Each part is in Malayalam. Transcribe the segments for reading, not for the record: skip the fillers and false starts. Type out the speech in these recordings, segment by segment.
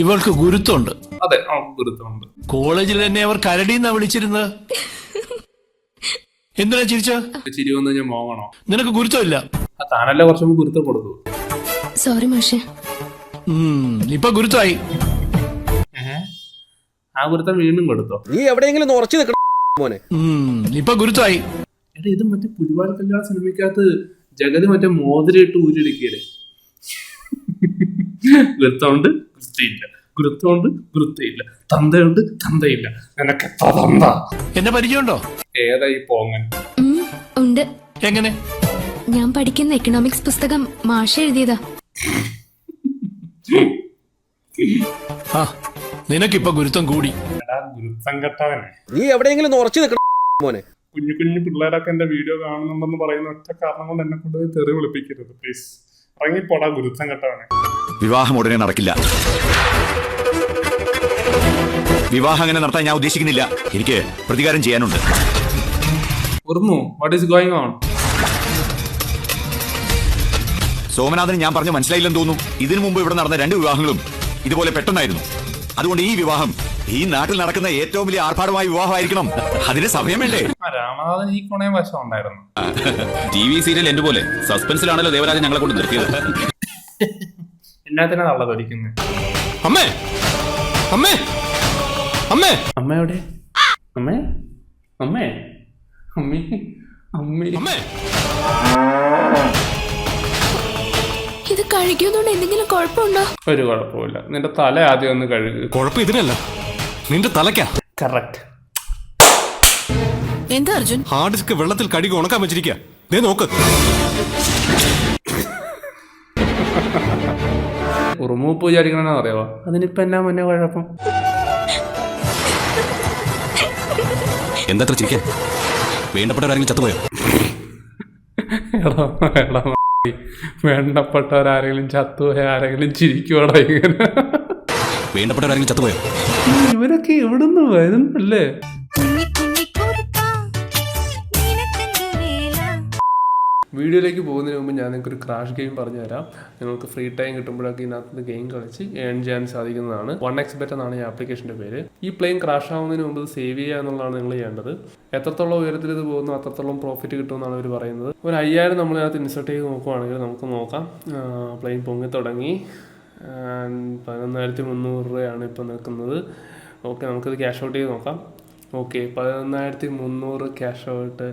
ഇവൾക്ക് ഗുരുത്വമുണ്ട്. അതെ, ഗുരുത്വമുണ്ട്. കോളേജിൽ തന്നെ അവർ കരടിന്നാ വിളിച്ചിരുന്നത്. എന്തിനാ ചിരിച്ച? ചിരി വന്നു കഴിഞ്ഞാൽ മോങ്ങണോ? നിനക്ക് ഗുരുത്വമില്ല. താനല്ലേ കുറച്ചും ഗുരുത്വം കൊടുത്തു. സോറി മാഷെ. ഇപ്പൊ ഗുരുത്വമായി. ആ ഗുരുത്വം വീണ്ടും കൊടുത്തോ? നീ എവിടെയെങ്കിലും ഉറച്ചു നിൽക്കണം മോനെ. ഇപ്പൊ ഗുരുത്വമായി. എടാ, ഇത് മറ്റേ പുലിവാൽ കല്യാണ സിനിമയ്ക്കകത്ത് ജഗതി മറ്റേ മോതിരയിട്ട് ഊരിടിക്കല്ലേ? ഗുരുത്തമുണ്ട് ഗുരുത്തയില്ല, ഗുരുത്തമുണ്ട് ഗുരുത്തയില്ല, തന്തയുണ്ട് തന്തയില്ല, നിനക്ക് തന്ത. എന്നെ പരിചയമുണ്ടോ? ഏതാ ഈ പോങ്ങൻ? ഉണ്ട്. എങ്ങനെ? ഞാൻ പഠിക്കുന്ന എക്കണോമിക്സ് പുസ്തകം മാഷ എഴുതിയതാ. നിനക്കിപ്പൊ ഗുരുത്വം കൂടി. എടാ ഗുരുത്തം കെട്ടവനെ, നീ എവിടെയെങ്കിലും ഉറച്ചു നിൽക്കണം മോനെ. കുഞ്ഞു കുഞ്ഞു പിള്ളേരൊക്കെ എന്റെ വീഡിയോ കാണുന്നുണ്ടെന്ന് പറയുന്ന ഒറ്റ കാരണം കൊണ്ട് എന്നെ കൊണ്ട് തെറി വിളിപ്പിക്കരുത് പ്ലീസ്. ഇറങ്ങിപ്പോടാ ഗുരുത്തം കെട്ടവനെ. വിവാഹം ഉടനെ നടക്കില്ല. വിവാഹം അങ്ങനെ നടത്താൻ ഞാൻ ഉദ്ദേശിക്കുന്നില്ല. എനിക്ക് പ്രതികാരം ചെയ്യാനുണ്ട്. What is going on? സോമനാഥന് ഞാൻ പറഞ്ഞു മനസ്സിലായില്ലെന്ന് തോന്നുന്നു. ഇതിനു മുമ്പ് ഇവിടെ നടന്ന 2 വിവാഹങ്ങളും ഇതുപോലെ പെട്ടെന്നായിരുന്നു. അതുകൊണ്ട് ഈ വിവാഹം ഈ നാട്ടിൽ നടക്കുന്ന ഏറ്റവും വലിയ ആർഭാടമായ വിവാഹമായിരിക്കണം. അതിന് സമയം വേണ്ടേ? രാമനാഥൻ ഈ കൊണയും വശം ഉണ്ടായിരുന്നു. TV സീരിയൽ എന്റെ പോലെ സസ്പെൻസിലാണല്ലോ ദേവരാജൻ ഞങ്ങളെ കൊണ്ട് നിർത്തിയത്. എന്നാത്തിനാ തള്ളതൊരിക്കുന്നത്? അമ്മേ അമ്മേ അമ്മേ അമ്മയോടെ? അമ്മേ അമ്മേ അമ്മേ അമ്മേ അമ്മേ. ഇത് കഴിക്കുന്നോണ്ട് എന്തെങ്കിലും കുഴപ്പമുണ്ടോ? ഒരു കുഴപ്പമില്ല. നിന്റെ തല ആദ്യം ഒന്ന് കഴുകുക. കുഴപ്പം ഇതിനല്ല, നിന്റെ തലക്കാ. കറക്റ്റ്. എന്താ അർജുൻ? ഹാർഡ് ഡിസ്ക് വെള്ളത്തിൽ കഴുകി ഉണക്കാൻ വെച്ചിരിക്കുക. ദേ നോക്ക്. ഉറുമൂപ്പ് വിചാരിക്കണമെന്ന് അറിയാവോ? അതിനിപ്പോ എന്നാ മുന്നേ കുഴപ്പം? എന്താ ചിരിക്കാൻ? വേണ്ടപ്പെട്ടവരാരെങ്കിലും ചത്തുപോയോ? വേണ്ടപ്പെട്ടവരാരെങ്കിലും ചത്തുപോയ ആരെങ്കിലും ചിരിക്കുവാടാ ഇങ്ങനെ? വേണ്ടപ്പെട്ടവരാരെങ്കിലും ചത്തുപോയോ? ഇവരൊക്കെ എവിടുന്ന് വരുന്നല്ലേ? വീഡിയോയിലേക്ക് പോകുന്നതിന് മുമ്പ് ഞാൻ നിങ്ങൾക്ക് ഒരു ക്രാഷ് ഗെയിം പറഞ്ഞു തരാം. നിങ്ങൾക്ക് ഫ്രീ ടൈം കിട്ടുമ്പോഴൊക്കെ ഇതിനകത്ത് ഗെയിം കളിച്ച് ഏൺ ചെയ്യാൻ സാധിക്കുന്നതാണ്. 1xbet എന്നാണ് ഈ ആപ്ലിക്കേഷൻ്റെ പേര്. ഈ പ്ലെയിൻ ക്രാഷ് ആവുന്നതിന് മുമ്പ് ഇത് സേവ് ചെയ്യുക എന്നുള്ളതാണ് നിങ്ങൾ ചെയ്യേണ്ടത്. എത്രത്തോളം ഉയരത്തിൽ ഇത് പോകുന്നു അത്രത്തോളം പ്രോഫിറ്റ് കിട്ടുമെന്നാണ് അവർ പറയുന്നത്. ഒരു 5000 നമ്മളിനകത്ത് ഇൻസെർട്ട് ചെയ്ത് നോക്കുവാണെങ്കിൽ നമുക്ക് നോക്കാം. പ്ലെയിൻ പൊങ്ങി തുടങ്ങി 11,300 രൂപയാണ് ഇപ്പോൾ നിൽക്കുന്നത്. ഓക്കെ, നമുക്കിത് ക്യാഷ് ഔട്ട് ചെയ്ത് നോക്കാം. ഓക്കെ, 11,300 ക്യാഷ് ഔട്ട്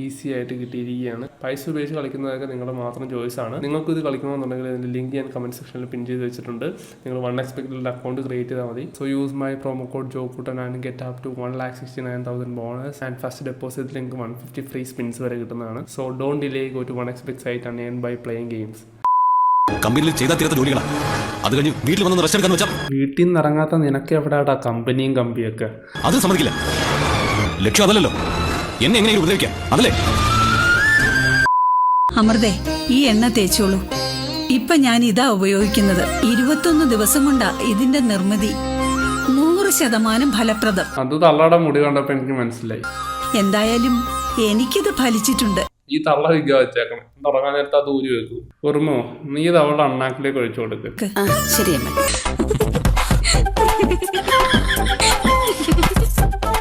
ഈസി ആയിട്ട് കിട്ടിയിരിക്കുകയാണ്. പൈസ ഉപയോഗിച്ച് കളിക്കുന്നതൊക്കെ നിങ്ങളുടെ മാത്രം ചോയ്സാണ്. നിങ്ങൾക്ക് ഇത് കളിക്കണമെന്നുണ്ടെങ്കിൽ ഇതിൻ്റെ ലിങ്ക് ഞാൻ കമൻറ്റ് സെക്ഷനിൽ പിൻ ചെയ്ത് വെച്ചിട്ടുണ്ട്. നിങ്ങൾ 1xbet അക്കൗണ്ട് ക്രിയേറ്റ് ചെയ്താൽ മതി. So use my promo code Jokuttan and get up to 1,69,000 bonus and first deposit link 150 free spins വരെ കിട്ടുന്നതാണ്. So don't delay, go to 1xbet site and earn by playing games. കമ്പനിയിൽ ചെയ്താൽ തീരാത്ത ജോലികളാണ്. അത് കഴിഞ്ഞ് വീട്ടിൽ വന്ന് റെസ്റ്റ് എടുക്കാന്ന് വെച്ചാൽ വീട്ടിൽ നിന്ന് ഇറങ്ങാത്ത നിനക്ക് എവിടെയാടാ കമ്പനിയും കമ്പിയൊക്കെ? അത് സമ്മതിക്കില്ല. ലക്ഷ്യം അതല്ലല്ലോ. എന്നെ എങ്ങനെ ഉപദ്രവിക്കാം, അതല്ലേ? അമൃതേ, ഈ എണ്ണ തേച്ചോളൂ. ഇപ്പൊ ഞാൻ ഇതാ ഉപയോഗിക്കുന്നത്. 21 ദിവസം കൊണ്ടാ ഇതിന്റെ നിർമ്മിതി. 100% ഫലപ്രദം. അത് തള്ളയുടെ മുടി കണ്ടപ്പോ എനിക്ക് മനസ്സിലായി. എന്തായാലും എനിക്കിത് ഫലിച്ചിട്ടുണ്ട്. ഈ തള്ള വിഗ വെച്ചേക്കണം. തുടങ്ങാൻ നേരത്തെ അത് ഊരി വെക്കൂ. ഓർമ്മോ, നീ ഇത് അവളുടെ അണ്ണാക്കിലേക്ക് ഒഴിച്ചു കൊടുക്ക്. ശരി അമ്മ.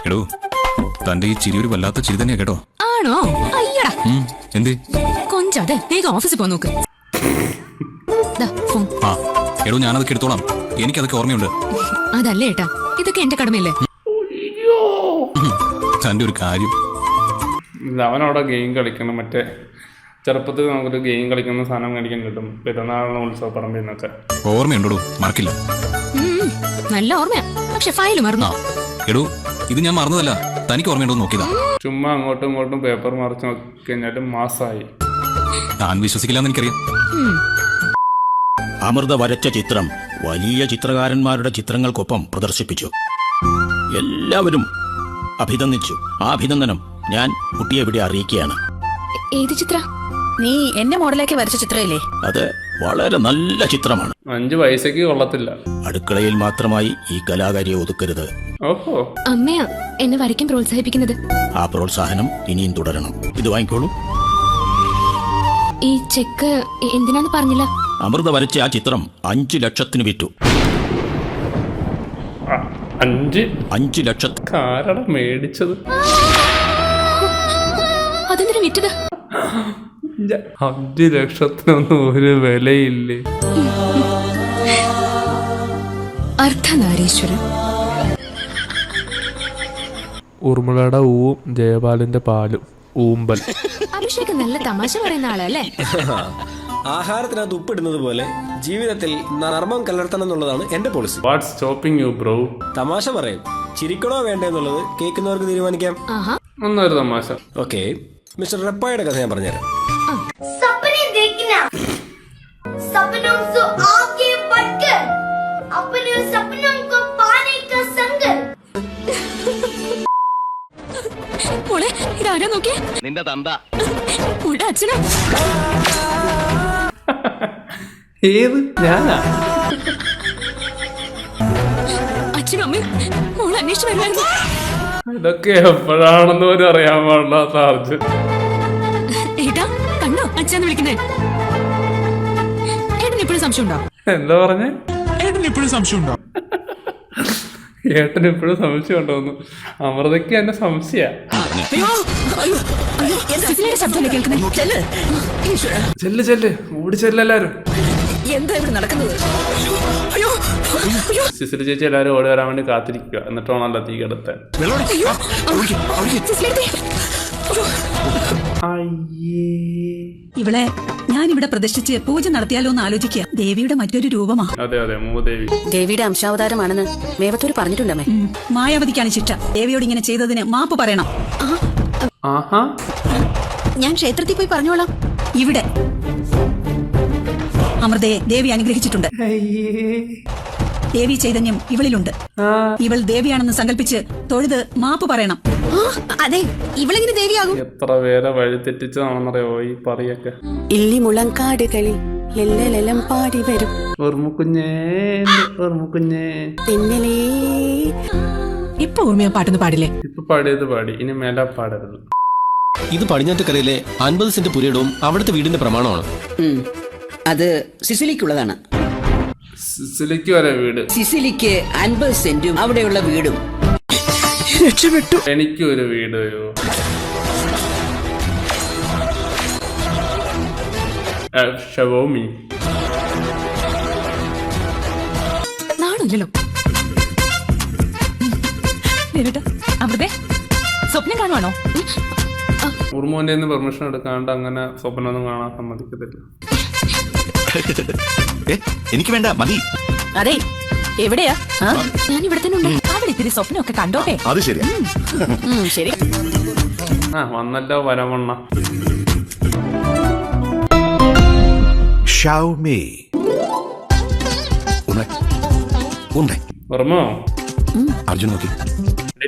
എടോ, തന്റെ ഈ ചിരി ഒരു വല്ലാത്ത ചിരി തന്നെയാ കേട്ടോ. ആണോ? അയ്യടാ. എന്തേ? കൊഞ്ചാതെ വേഗം ഓഫീസിൽ പോ നോക്ക്. എടോ, ഞാനതൊക്കെ എടുത്തോളാം. എനിക്കതൊക്കെ ഓർമ്മയുണ്ട്. അതല്ലേ ഏട്ടാ, ഇതൊക്കെ എന്റെ കടമയല്ലേ. തന്റെ ഒരു കാര്യം. അവനവിടെ ഗെയിം കളിക്കണം. മറ്റേ ചെറുപ്പത്തിൽ നമുക്കൊരു ഗെയിം കളിക്കുന്ന സാധനം മേടിക്കാൻ കിട്ടും പെരുന്നാളിന് ഉത്സവ പറമ്പിൽ നിന്നൊക്കെ. ഓർമ്മയുണ്ടോ? മറക്കില്ല. നല്ല ഓർമ്മയാ, പക്ഷെ ഫയൽ മറന്നു. എടോ, ഇത് ഞാൻ മറന്നതല്ല. തനിക്ക് ഓർമ്മയുണ്ടോ നോക്കിയതാ. ചുമ്മാ അങ്ങോട്ടും ഇങ്ങോട്ടും പേപ്പർ മറിച്ച് നോക്കി കഴിഞ്ഞാലും മാസമായി. താൻ വിശ്വസിക്കില്ലെന്ന് എനിക്കറിയാം. അമൃത വരച്ച ചിത്രം വലിയ ചിത്രകാരന്മാരുടെ ചിത്രങ്ങൾക്കൊപ്പം പ്രദർശിപ്പിച്ചു. എല്ലാവരും അഭിനന്ദിച്ചു. ആ അഭിനന്ദനം ഞാൻ കുട്ടിയെ ഇവിടെ അറിയിക്കുകയാണ്. ഏത് ചിത്ര? നീ എന്നെ മോഡലാക്കി വരച്ച ചിത്രമില്ലേ? അത് വളരെ നല്ല ചിത്രമാണ്. 5 പൈസക്ക് കൊള്ളത്തില്ല. അടുക്കളയിൽ മാത്രമായി ഈ കലാകാരിയെ ഒതുക്കരുത്. ഓഹോ, അമ്മയാ എന്നെ വരയ്ക്കാൻ പ്രോത്സാഹിപ്പിക്കുന്നത്. ആ പ്രോത്സാഹനം ഇനിയും തുടരണം. ഇത് വാങ്ങിക്കോളൂ. ഈ ചെക്ക് എന്തിനാന്ന് പറഞ്ഞില്ല. അമൃത വരച്ച ആ ചിത്രം 5 ലക്ഷത്തിന് വിറ്റു. 5 5 ലക്ഷത്തി കാരട മേടിച്ചത്. അതെന്തിനു വിറ്റത്? 5 ലക്ഷത്തിനൊന്നും ഒരു വിലയില്ലേ. അർദ്ധനാരീശ്വരൻ. ഊർമിളയുടെ ഊവും ജയപാലിന്റെ പാലും. ഊമ്പൽ. അഭിഷേക് നല്ല തമാശ പറയുന്ന ആളല്ലേ? ആഹാരത്തിനകത്ത് ഉപ്പിടുന്നത് പോലെ ജീവിതത്തിൽ നർമ്മം കലർത്തണം എന്നുള്ളതാണ് എന്റെ policy. What's stopping you bro? തമാശ പറയും, ചിരിക്കണോ വേണ്ടേ എന്നുള്ളത് കേൾക്കുന്നവർക്ക് തീരുമാനിക്കാം. ആഹാ. ഒന്നൊരു തമാശ. ഓക്കെ, മിസ്റ്റർ റപ്പായുടെ കഥ ഞാൻ പറഞ്ഞുതരാം. सपने देखना, सपनों से आगे बढ़कर अपने सपनों को पाने का संघर्ष. മോളെ ഇതാരാ നോക്കിയേ? നിന്റെ തന്ത. മോളുടെ അച്ഛനാ. ഏത്? ഞാനാ? അച്ഛനും അമ്മയും മോളെ അന്വേഷിച്ചു വരുമായിരുന്നു. ഇതൊക്കെ എപ്പോഴാണെന്ന് പോലും അറിയാൻ പാടില്ലാത്ത ആർജ്. ഏട്ടാ കണ്ടോ അച്ഛന്ന് വിളിക്കുന്നേ? ഏട്ടന് ഇപ്പോഴും സംശയം ഉണ്ടോ? എന്താ പറഞ്ഞേ? ഏട്ടന് ഇപ്പോഴും സംശയം ഉണ്ടോ? ഏട്ടന് ഇപ്പോഴും സംശയം ഉണ്ടോന്ന്? അമൃതയ്ക്ക് എന്നെ സംശയ. ശബ്ദമല്ലേ കേൾക്കുന്നേ? ചെല്ല് ചെല്ല്, ഓടി ചെല്ലെല്ലാരും. എന്താ ഇവിടെ നടക്കുന്നത്? സിസിലി ചേച്ചി എല്ലാരും ഓടി വരാൻ വേണ്ടി കാത്തിരിക്കുക. എന്നിട്ടാണല്ലോ തീ കെടുത്താൻ. ഇവളെ ഞാനിവിടെ പ്രതിഷ്ഠിച്ച് പൂജ നടത്തിയാലോ എന്ന് ആലോചിക്കുക. ദേവിയുടെ മറ്റൊരു രൂപമാ. അതെ അതെ, മൂദേവി. ദേവിയുടെ അംശാവതാരമാണെന്ന് മേവത്തൂർ പറഞ്ഞിട്ടുണ്ടമ്മേ. മായാവതിക്കാണ് ശിക്ഷ. ദേവിയോട് ഇങ്ങനെ ചെയ്തതിന് മാപ്പ് പറയണം. ആഹാ, ഞാൻ ക്ഷേത്രത്തിൽ പോയി പറഞ്ഞോളാം. ഇവിടെ അമൃതയെ ദേവി അനുഗ്രഹിച്ചിട്ടുണ്ട്. ദേവി ചൈതന്യം ഇവളിലുണ്ട്. ഇവൾ ദേവിയാണെന്ന് സങ്കല്പിച്ച് തൊഴുത് മാപ്പ് പറയണം. അതെ, ഇവളെങ്ങനെ ദേവിയാകും? എത്ര പേരെ വഴി തെറ്റിച്ചതാണെന്നറിയോ ഈ പറയൊക്കെ. ഇല്ലി മുളങ്കാടുകളിൽ ലെല്ലലെലം പാടി വരും ഓർമ്മക്കുഞ്ഞേ, ഓർമ്മക്കുഞ്ഞേ. തെന്നലേ. ഇപ്പൊ ഓർമ്മയാ പാട്ടൊന്നും പാടില്ലേ? ഇപ്പൊ പാടിയത് പാടി, ഇനി മേലെ പാടരുത്. ഇത് പടിഞ്ഞാറ്റക്കരയിലെ 50 സെന്റ് പുരയിടവും അവിടുത്തെ വീടിന്റെ പ്രമാണമാണ്. അത് സിസിലിക്കുള്ളതാണ്. സിസിലിക്ക് വരെ വീട്. സിസിലിക്ക് 50 സെന്റും അവിടെയുള്ള വീടും. രക്ഷപ്പെട്ടു. എനിക്കും ഒരു വീട് തരുമോ? ഷവോമി. നാണില്ലല്ലോ. അമൃതേ സ്വപ്നം കാണുവാണോ? ഉറുമോന്റെ പെർമിഷൻ എടുക്കാണ്ട് അങ്ങനെ സ്വപ്നമൊന്നും കാണാൻ സമ്മതിക്കത്തില്ല. എനിക്ക് വേണ്ട, മതി. അതെ, എവിടെയാ? ഞാൻ ഇവിടെ തന്നെ ഉണ്ട്. അവിടെ ഇത്തിരി സ്വപ്നമൊക്കെ കണ്ടോട്ടെ. അത് ശരിയാ. ശരി. വന്നല്ലോ വരവണ്ണ. ഓർമ്മോ? അർജുൻ നോക്കി.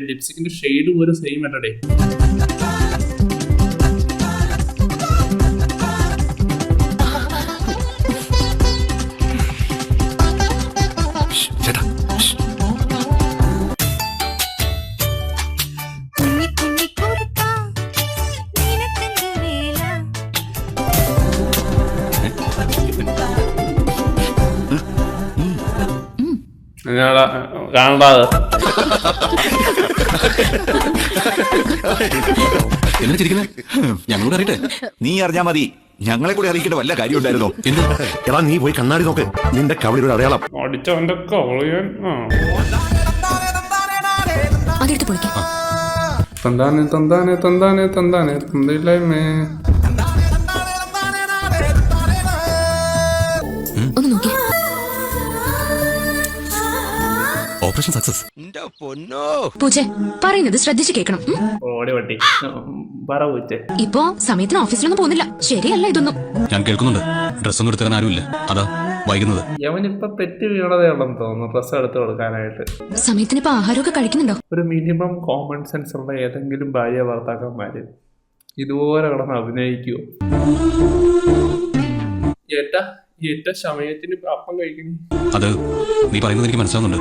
ലിപ്സ്റ്റിക്കിന്റെ ഷെയ്ഡ് പോലും സെയിം അല്ലടേ. ചേട്ടാ, കാണാതെ എന്തിനാ ചിരിക്കുന്നത്? ഞങ്ങളോട് അറിയട്ടെ. നീ അറിഞ്ഞാ മതി, ഞങ്ങളെ കൂടി അറിയിക്കേണ്ട വല്ല കാര്യം ഉണ്ടായിരുന്നോ? എടാ, നീ പോയി കണ്ണാടി നോക്ക്. നിന്റെ കവളിയുടെ ഒരു അടയാളം. അടിച്ചവന്റെ കവളിയൻ. അതെടുത്ത് പൊളിക്കാം. തന്താനെ തന്താനെ തന്താനെ തന്താനെ തന്തില്ലായ്മേ. ഒന്ന് നോക്കി. Operation success. പൂജ പറയുന്നത് ശ്രദ്ധിച്ചു കേൾക്കണം. ഓടി വട്ടി പറ പൂച്ചേ. ഇപ്പോ സമയത്തിന് ഓഫീസിലൊന്നും പോകുന്നില്ല. ശരിയല്ല ഇതൊന്നും. ഞാൻ കേൾക്കുന്നുണ്ട്. ഡ്രസ്സൊന്നും എടുത്തു തരാൻ ആരുമില്ല, അതാ വൈകുന്നത്. യവനിപ്പൊ പെറ്റ് വീണതേ ഉള്ളെന്ന് തോന്നുന്നു ഡ്രസ്സ് എടുത്ത് കൊടുക്കാനായിട്ട്. സമയത്തിന് ഇപ്പൊ ആഹാരമൊക്കെ കഴിക്കുന്നുണ്ടോ? ഒരു മിനിമം കോമൺ സെൻസ് ഉള്ള ഏതെങ്കിലും ഭാര്യ ഭർത്താക്കന്മാര് ഇതുപോലെ കിടന്ന് അഭിനയിക്കുവോ? ഏറ്റ സമയത്തിന് അപ്പം കഴിക്കണേ. അത് നീ പറയുന്നത് എനിക്ക് മനസ്സിലാവുന്നുണ്ട്.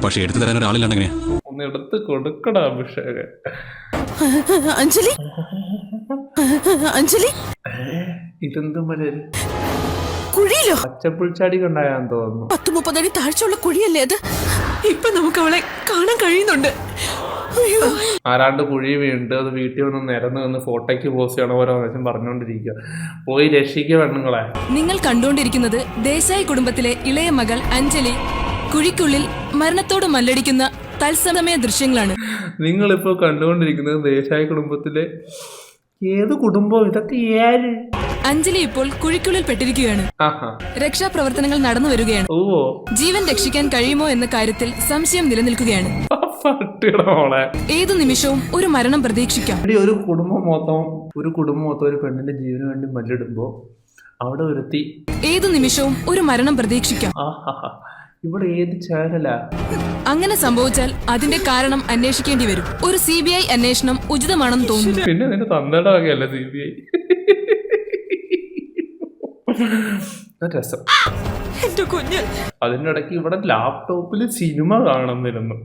പക്ഷെ എടുത്തു തരാൻ ഒരാളില്ലാണ്ട് എങ്ങനെയാ? ഒന്ന് എടുത്ത് കൊടുക്കടാ അഭിഷേക്. അഞ്ജലി, അഞ്ജലി, ഇതെന്തും വരെ കുഴി കുഴിയിലോ? പച്ചപ്പുൽച്ചാടി കണ്ടായാന്ന് തോന്നുന്നു. 10-30 അടി താഴ്ചയുള്ള കുഴിയല്ലേ അത്? ഇപ്പൊ നമുക്ക് അവളെ കാണാൻ കഴിയുന്നുണ്ട്. അയ്യോ, ആരാണ്ട് കുഴി വീണിട്ട് അത് വീട്ടിൽ വന്ന് നിരന്ന് നിന്ന് ഫോട്ടോയ്ക്ക് പോസ്റ്റ് ചെയ്യണ ഓരോ പ്രാവശ്യം പറഞ്ഞുകൊണ്ടിരിക്കുക. പോയി രക്ഷിക്കുക പെണ്ണുങ്ങളെ. നിങ്ങൾ കണ്ടുകൊണ്ടിരിക്കുന്നത് ദേശായി കുടുംബത്തിലെ ഇളയ മകൾ അഞ്ജലി കുഴിക്കുള്ളിൽ മരണത്തോട് മല്ലടിക്കുന്ന തത്സമയ ദൃശ്യങ്ങളാണ്. നിങ്ങളിപ്പോ കണ്ടുകൊണ്ടിരിക്കുന്നത് ദേശായി കുടുംബത്തിലെ ഏത് കുടുംബം? ഇതൊക്കെ ഏര്? അഞ്ജലി ഇപ്പോൾ കുഴിക്കുള്ളിൽ പെട്ടിരിക്കുകയാണ്. രക്ഷാപ്രവർത്തനങ്ങൾ നടന്നു വരികയാണ്. ജീവൻ രക്ഷിക്കാൻ കഴിയുമോ എന്ന കാര്യത്തിൽ സംശയം നിലനിൽക്കുകയാണ്. ഏതു നിമിഷവും ഒരു മരണം പ്രതീക്ഷിക്കാം. ഒരു കുടുംബം മൊത്തം ഒരു പെണ്ണിന്റെ ജീവന് വേണ്ടി മല്ലിടുമ്പോ അവിടെ ഒരുത്തി ഏതു നിമിഷവും ഒരു മരണം പ്രതീക്ഷിക്കാം. ഇവിടെ ഏത് ചാനലാ? അങ്ങനെ സംഭവിച്ചാൽ അതിന്റെ കാരണം അന്വേഷിക്കേണ്ടി വരും. ഒരു CBI അന്വേഷണം ഉചിതമാണെന്ന് തോന്നുന്നു. പിന്നെ നിന്റെ തന്തയുടെ വകയല്ല CBI. രസം. എന്റെ കുഞ്ഞ്. അതിന്റെ ഇടയ്ക്ക് ഇവിടെ ലാപ്ടോപ്പിൽ സിനിമ കാണുന്നിരുന്നു.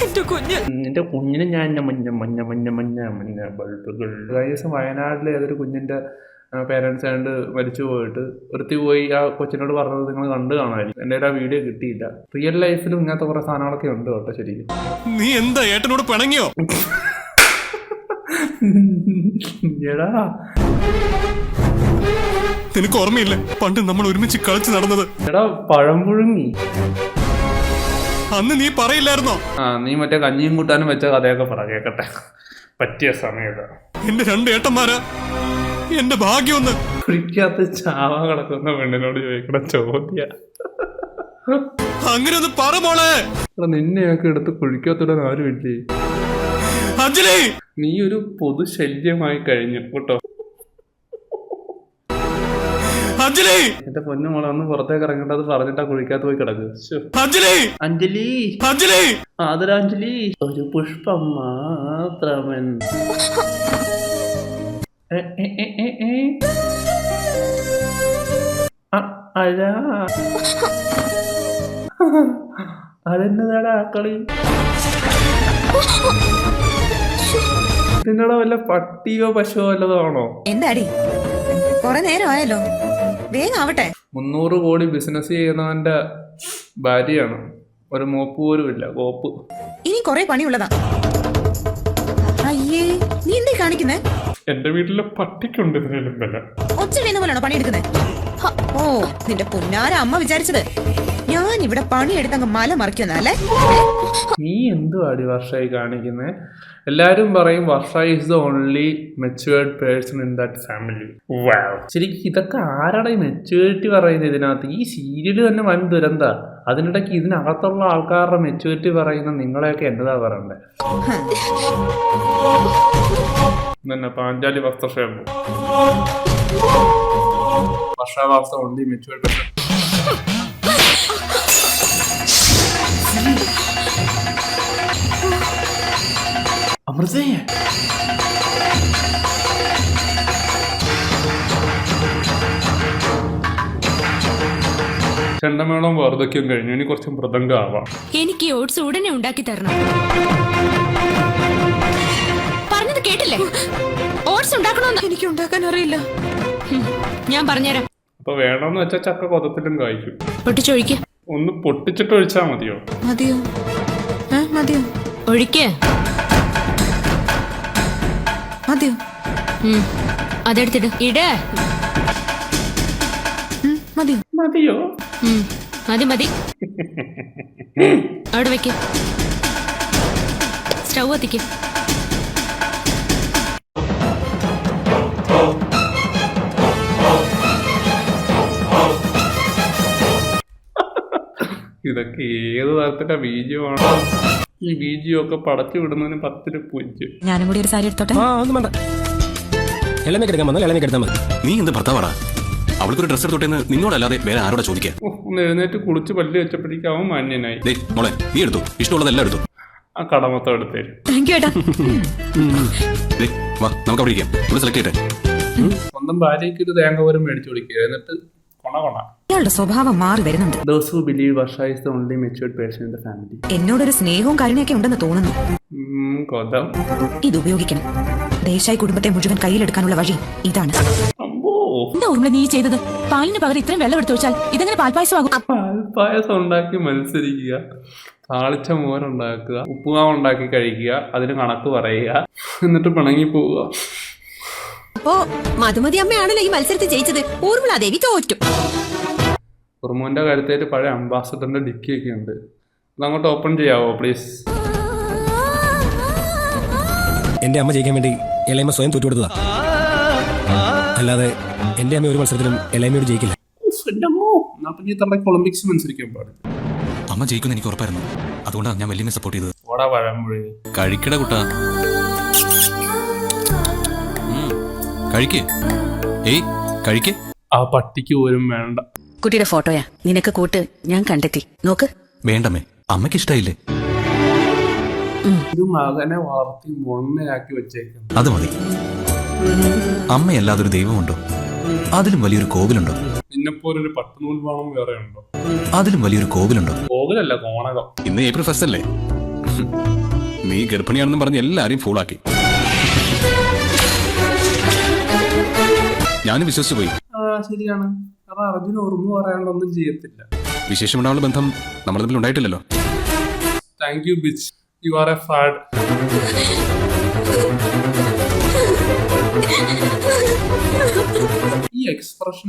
എന്റെ കുഞ്ഞ്. നിന്റെ കുഞ്ഞിന് ഞാൻ മഞ്ഞ മഞ്ഞ മഞ്ഞ മഞ്ഞ മഞ്ഞ ബൾബുകൾ. കഴിഞ്ഞ ദിവസം വയനാട്ടിലെ ഏതൊരു കുഞ്ഞിന്റെ പേരൻസ് ആണ്ട് മരിച്ചു പോയിട്ട് ഒരുത്തി പോയി ആ കൊച്ചിനോട് പറഞ്ഞത് നിങ്ങൾ കണ്ടു കാണാമായിരിക്കും. എൻ്റെ ആ വീഡിയോ കിട്ടിയില്ല. റിയൽ ലൈഫിലും ഇങ്ങനത്തെ കുറെ സാധനങ്ങളൊക്കെ ഉണ്ട് കേട്ടോ. ശരിക്കും നീ എന്താ ഏട്ടനോട് പിണങ്ങിയോ? എടാ നിനക്ക് ഓർമ്മയില്ലേ പണ്ട് നമ്മൾ ഒരുമിച്ച് കളിച്ച് നടന്നത്? എടാ പഴം പുഴുങ്ങി അന്ന് നീ പറയില്ലായിരുന്നോ? നീ മറ്റേ കഞ്ഞിയും കൂട്ടാനും വെച്ച കഥയൊക്കെ പറ കേക്കട്ടെ. പറ്റിയ സമയത്ത് എന്റെ 2 ഏട്ടന്മാരാ എന്റെ ഭാഗ്യം. ഒന്ന് കുഴിക്കാത്ത ചാവ കിടക്കുന്ന പെണ്ണിനോട് ചോദിക്കണ ചോദ്യ. അങ്ങനെ ഒന്ന് പറ മോളെ. നിന്നെയൊക്കെ എടുത്ത് കുഴിക്കാത്തിടാൻ ആരുമില്ലേ അഞ്ജലി? നീ ഒരു പൊതു ശല്യമായി കഴിഞ്ഞു കേട്ടോ. അഞ്ജലി എന്റെ പൊന്നു മോളെ ഒന്ന് പുറത്തേക്ക് ഇറങ്ങേണ്ടത് പറഞ്ഞിട്ടാ കുഴിക്കാത്ത പോയി കിടക്ക്. അഞ്ജലി അഞ്ജലി അഞ്ജലി ആദരാഞ്ജലി. ഒരു പുഷ്പം മാത്രമൻ. അതെന്നതാടാ കളി? ഇതിനോട് വല്ല പട്ടിയോ പശുവോ വല്ലതോ ആണോ? എന്താടി കൊറേ നേരം ആയല്ലോ, വേഗം ആവട്ടെ. 300 കോടി ബിസിനസ് ചെയ്യുന്നവന്റെ ഭാര്യയാണ്. ഒരു മോപ്പ് പോലും ഇല്ല. കോപ്പ്. ഇനി കൊറേ പണിയുള്ളതാ. അയ്യേ, നീ എന്തേ കാണിക്കുന്നേ? എന്റെ വീട്ടിലെ പട്ടിക്കുണ്ട് ഇതിലും വില. ഒച്ച വീണ പോലാണോ പണിയെടുക്കുന്നേ? ഓ, നിന്റെ പൊന്നാര അമ്മ വിചാരിച്ചത് ഞാൻ ഇവിടെ പണിയെടുത്തങ്ങ് മല മറിക്കുന്നല്ലേ? നീ എന്തുവാടി വർഷായി കാണിക്കുന്നേ? എല്ലാരും പറയും Varsha is the only matured person in that family. ശരിക്കും ഇതൊക്കെ ആരാടെ മെച്ചുവേരിറ്റി പറയുന്നത് ഇതിനകത്ത്? ഈ സീരിയല് തന്നെ വൻ ദുരന്ത. അതിനിടയ്ക്ക് ഇതിനകത്തുള്ള ആൾക്കാരുടെ മെച്ചുവേരിറ്റി പറയുന്ന നിങ്ങളെയൊക്കെ എന്നതാ പറയണ്ടേ? തന്നെ പാഞ്ചാലി വസ്ത്രക്ഷേമം. Varsha was the only matured person. അമൃതേ, ചെണ്ടമേളം വാർദ്ധക്യം കഴിഞ്ഞു. ഇനി കുറച്ച് മൃദംഗാവാം. എനിക്ക് ഓട്സ് ഉടനെ ഉണ്ടാക്കി തരണം. പറഞ്ഞത് കേട്ടില്ലേ? ഓട്സ് ഉണ്ടാക്കണമെന്ന്. എനിക്ക് ഉണ്ടാക്കാൻ അറിയില്ല. ഞാൻ പറഞ്ഞുതരാം. അപ്പൊ വേണമെന്ന് വെച്ചാൽ ചക്ക കൊതത്തിലും കായ്ക്കും. പൊട്ടിച്ചൊഴിക്ക. ഒന്ന് പൊട്ടിച്ചിട്ട് ഒഴിച്ചാ മതിയോ? മതിയോ? മതിയോ? ഒഴിക്കേ. മതിയോ? അതെടുത്തിട്ട് ഇട. മതിയോ? മതിയോ? മതി മതി. അവിടെ വെക്ക. സ്റ്റൗ കത്തിക്ക. ഇതൊക്കെ ഏത് തരത്തിലെ ബീജമാണോ? ഈ ബീജിയൊക്കെ പടച്ചു വിടുന്നതിന് 10 രൂപ പൂജ്യം. ഞാനും കൂടി ഒരു സാരി എടുത്തോട്ടെ. നീ എന്ത് ഭർത്താവാടാ? അവൾക്കൊരു ഡ്രസ് എടുത്തോട്ടെന്ന് നിന്നോടല്ലാതെ വേറെ ആരോടെ ചോദിക്കാൻ? ഒന്ന് എഴുന്നേറ്റ് കുളിച്ച് പല്ല് വെച്ചപ്പോഴേക്കും അവൻ മാന്യനായി. മോളെ നീ എടുത്തു, ഇഷ്ടമുള്ളതെല്ലാം എടുത്തു. ആ കടമൊത്തം എടുത്തേരും. വാ നമുക്ക് അവിടെ ഇരിക്കാം. ഇവിടെ സെലക്ട് ചെയ്യട്ടെ. സ്വന്തം ഭാര്യയ്ക്ക് ഒരു തേങ്ങ പോലും മേടിച്ചു കൊടുക്കുക. എന്നിട്ട് ഇയാളുടെ സ്വഭാവം മാറി വരുന്നുണ്ട്. Those who believe Varsha is the only matured person in the family. എന്നോടൊരു സ്നേഹവും കരുണയൊക്കെ ഉണ്ടെന്ന് തോന്നുന്നു. ഇത് ഉപയോഗിക്കണം. ദേശായി കുടുംബത്തെ മുഴുവൻ കയ്യിലെടുക്കാനുള്ള വഴി ഇതാണ്. എന്താ ഊർമിള നീ ചെയ്തത്? പാലിന് പകരം ഇത്രയും വെള്ളം എടുത്തു വെച്ചാൽ ഇതെങ്ങനെ പാൽപ്പായസമാകും? പാൽപ്പായസം ഉണ്ടാക്കി മത്സരിക്കുക, താളിച്ച മോരുണ്ടാക്കുക, ഉപ്പുമാവ് ഉണ്ടാക്കി കഴിക്കുക, അതിന് കണക്ക് പറയുക, എന്നിട്ട് പിണങ്ങി പോവുക. അപ്പോ മധുമതി അമ്മയാണല്ലോ ഈ മത്സരത്തിൽ ജയിച്ചത്. ഊർമിളാദേവി തോറ്റു. ഉറുമുവിന്റെ കരുത്തേറ്റ് പഴയ അംബാസഡറിന്റെ ഡിക്കിയൊക്കെ ഉണ്ട്. അതങ്ങോട്ട് ഓപ്പൺ ചെയ്യാവോ പ്ലീസ്? എന്റെ അമ്മ ജയിക്കാൻ വേണ്ടി എളയമ്മ സ്വയം തോറ്റു കൊടുത്തതാ. അല്ലാതെ എന്റെ അമ്മ ഒരു മത്സരത്തിലും എളയമ്മയോട് ജയിക്കില്ല. ഒളിമ്പിക്സ് മത്സരിക്കാൻ പാടില്ല. അമ്മ ജയിക്കുന്ന എനിക്ക് ഉറപ്പായിരുന്നു. അതുകൊണ്ടാണ് ഞാൻ വലിയ സപ്പോർട്ട് ചെയ്തത്. ഓടാ പഴമ്പുഴ കഴിക്കട കുട്ടാ, കഴിക്കേ. ഏയ് കഴിക്കേ. ആ പട്ടിക്ക് പോലും വേണ്ട. കുട്ടിയുടെ ഫോട്ടോയാ, നിനക്ക് കൂട്ട് ഞാൻ കണ്ടെത്തി. നോക്ക്. വേണ്ടമ്മേ, അമ്മയ്ക്ക് ഇഷ്ടായില്ലേ? ഒരു മകനെ വളർത്തി മൊണ്ണയാക്കി വെച്ചേക്കുന്നു. അത് മതി. അമ്മയല്ലാതൊരു ദൈവമുണ്ടോ? അതിലും വലിയൊരു കോവിലുണ്ടോ? നിന്നെപ്പോലൊരു പട്ടുനൂൽ പാണം വേറെ ഉണ്ടോ? അതിലും വലിയൊരു കോവിലുണ്ടോ? കോവിലല്ല, കോണകം. ഇന്ന് ഏപ്രിൽ 1 അല്ലേ? നീ ഗർഭിണിയാണെന്നും പറഞ്ഞ് എല്ലാരെയും ഫൂളാക്കി. ഞാനും വിശ്വസിച്ചു പോയി. ശരിയാണ്. അപ്പൊ അർജുൻ ഓർമ്മ പറയാനൊന്നും ചെയ്യത്തില്ല. വിശേഷമുണ്ടാവുന്ന ബന്ധം നമ്മൾ തമ്മിൽ ഉണ്ടായിട്ടില്ലല്ലോ. Thank you bitch, you are a fad. ഈ എക്സ്പ്രഷൻ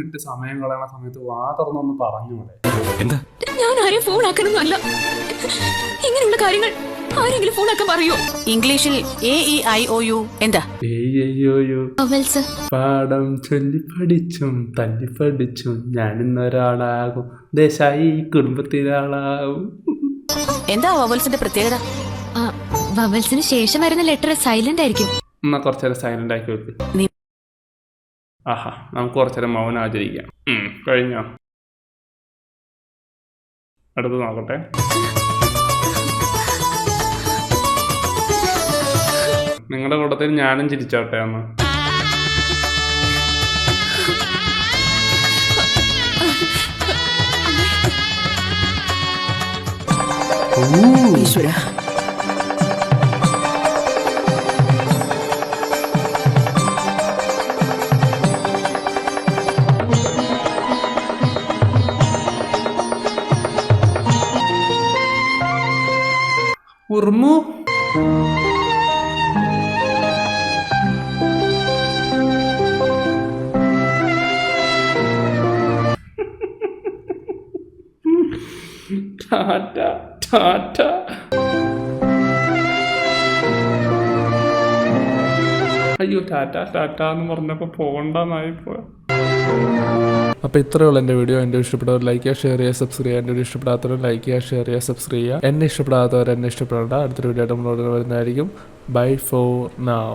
ഇട്ട് സമയം കളയണ സമയത്ത് വാ തുറന്നൊന്ന് പറഞ്ഞൂടെ? എന്താ? ഞാൻ ആരെയും ഫോൺ ആക്കണമെന്നല്ല. ഇങ്ങനെയുള്ള കാര്യങ്ങൾ ആരെങ്കിലും ഫോൺ ആക്കാൻ പറയൂ. ഇംഗ്ലീഷിൽ AEIOU എന്താ? പാഠം ചൊല്ലി പഠിച്ചും തല്ലി പഠിച്ചും ഞാനിന്നൊരാളാകും, ദേശായി കുടുംബത്തിലാളാകും. എന്താ വവൽസിന്റെ പ്രത്യേകത? വവൽസിന് ശേഷം വരുന്ന ലെറ്റർ സൈലന്റ് ആയിരിക്കും. എന്നാ കുറച്ചേരം സൈലന്റ് ആക്കി വെക്ക്. ആഹാ, നമുക്ക് കുറച്ചേരം മൗനം ആചരിക്കാം. കഴിഞ്ഞോ? അടുത്ത് നോക്കട്ടെ. നിങ്ങളുടെ കൂട്ടത്തിൽ ഞാനും ചിരിച്ചോട്ടെ ഒന്ന്. ഈശ്വരാ. ഉർമു, ടാറ്റ ടാറ്റ. അയ്യോ, ടാറ്റ ടാറ്റ എന്ന് പറഞ്ഞപ്പോൾ പോകണ്ടെന്നായിപ്പോ. അപ്പോൾ ഇത്രയേ ഉള്ളൂ എൻ്റെ വീഡിയോ. എൻ്റെ ഇഷ്ടപ്പെട്ടവർ ലൈക്ക് ചെയ്യുക, ഷെയർ ചെയ്യുക, സബ്സ്ക്രൈബ് ചെയ്യുക. എൻ്റെ ഇഷ്ടപ്പെടാത്തവർ ലൈക്ക് ചെയ്യുക, ഷെയർ ചെയ്യുക, സബ്സ്ക്രൈബ് ചെയ്യുക. എന്നെ ഇഷ്ടപ്പെടാത്തവർ എന്നെ ഇഷ്ടപ്പെടേണ്ട. അടുത്തൊരു വീഡിയോ ആയിട്ട് നമ്മളോട് വരുന്നതായിരിക്കും. Bye for now.